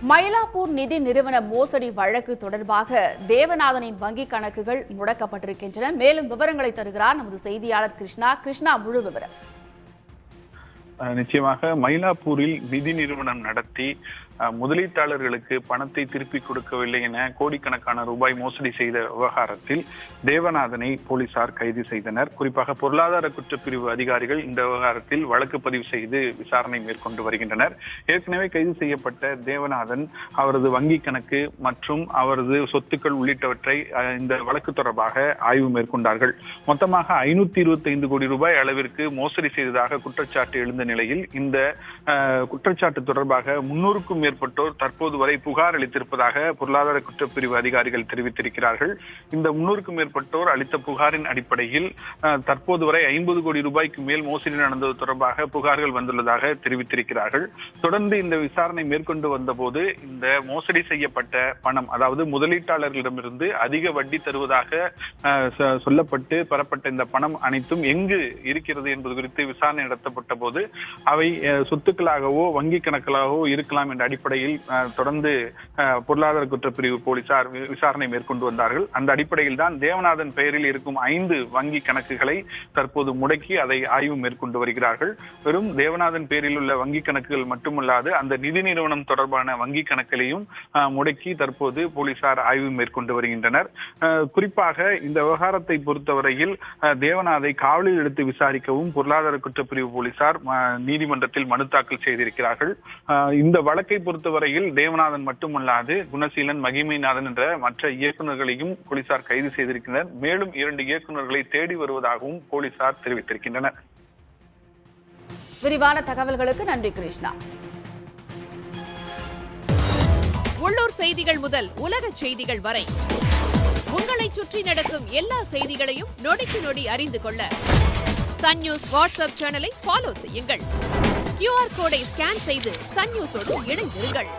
மயிலாப்பூர் நிதி நிறுவன மோசடி வழக்கு தொடர்பாக தேவநாதனின் வங்கிக் கணக்குகள் முடக்கப்பட்டிருக்கின்றன. மேலும் விவரங்களை தருகிறார் நமது செய்தியாளர் கிருஷ்ணா. முழு விவரம். நிச்சயமாக மயிலாப்பூரில் நிதி நிறுவனம் நடத்தி முதலீட்டாளர்களுக்கு பணத்தை திருப்பி கொடுக்கவில்லை என கோடிக்கணக்கான ரூபாய் மோசடி செய்த விவகாரத்தில் தேவநாதனை போலீசார் கைது செய்தனர். குறிப்பாக பொருளாதார குற்றப்பிரிவு அதிகாரிகள் இந்த விவகாரத்தில் வழக்கு பதிவு செய்து விசாரணை மேற்கொண்டு வருகின்றனர். ஏற்கனவே கைது செய்யப்பட்ட தேவநாதன் அவரது வங்கி கணக்கு மற்றும் அவரது சொத்துக்கள் உள்ளிட்டவற்றை இந்த வழக்கு தொடர்பாக ஆய்வு மேற்கொண்டார்கள். மொத்தமாக 525 கோடி ரூபாய் அளவிற்கு மோசடி செய்ததாக குற்றச்சாட்டு எழுந்த நிலையில் இந்த குற்றச்சாட்டு தொடர்பாக 300க்கும் மேற்பட்டோர் தற்போது வரை புகார் அளித்திருப்பதாக பொருளாதார குற்றப்பிரிவு அதிகாரிகள் தெரிவித்திருக்கிறார்கள். இந்த 300க்கும் மேற்பட்டோர் அளித்த புகாரின் அடிப்படையில் தற்போது வரை 50 கோடி ரூபாய்க்கு மேல் மோசடி நடந்தது தொடர்பாக புகார்கள் வந்துள்ளதாக தெரிவித்திருக்கிறார்கள். தொடர்ந்து இந்த விசாரணை மேற்கொண்டு வந்தபோது இந்த மோசடி செய்யப்பட்ட பணம், அதாவது முதலீட்டாளர்களிடமிருந்து அதிக வட்டி தருவதாக சொல்லப்பட்டு பெறப்பட்ட இந்த பணம் அனைத்தும் எங்கு இருக்கிறது என்பது குறித்து விசாரணை நடத்தப்பட்ட போது அவை சொத்துக்களாகவோ வங்கி கணக்குகளாகவோ இருக்கலாம் என்ற அடிப்படையில் தொடர்ந்து பொருளாதார குற்றப்பிரிவு போலீசார் விசாரணை மேற்கொண்டு வந்தார்கள். அந்த அடிப்படையில் தான் தேவநாதன் பெயரில் இருக்கும் 5 வங்கி கணக்குகளை தற்போது முடக்கி அதை ஆய்வு மேற்கொண்டு வருகிறார்கள். வெறும் தேவநாதன் பெயரில் உள்ள வங்கி கணக்குகள் மட்டுமல்லாது அந்த நிதி நிறுவனம் தொடர்பான வங்கி கணக்குகளையும் முடக்கி தற்போது போலீசார் ஆய்வு மேற்கொண்டு வருகின்றனர். குறிப்பாக இந்த விவகாரத்தை பொறுத்தவரையில் தேவநாதை காவலில் எடுத்து விசாரிக்கவும் பொருளாதார குற்றப்பிரிவு போலீசார் நீதிமன்றத்தில் மனு தாக்கல் செய்திருக்கிறார்கள். இந்த வழக்கை பொறுத்தவரையில் தேவநாதன் மட்டுமல்லாது குணசீலன், மகிமைநாதன் என்ற மற்ற இயக்குநர்களையும் போலீசார் கைது செய்திருக்கின்றனர். மேலும் 2 இயக்குநர்களை தேடி வருவதாகவும் போலீசார் தெரிவித்திருக்கின்றனர். விரிவான தகவல்களுக்கு நன்றி கிருஷ்ணா. உள்ளூர் செய்திகள் முதல் உலக செய்திகள் வரை உங்களை சுற்றி நடக்கும் எல்லா செய்திகளையும் நொடிக்கு நொடி அறிந்து கொள்ள சன் நியூஸ் வாட்ஸ்அப் சேனலை ஃபாலோ செய்யுங்கள். QR கோடை ஸ்கேன் செய்து சன் நியூஸோடு இணைந்திருங்கள்.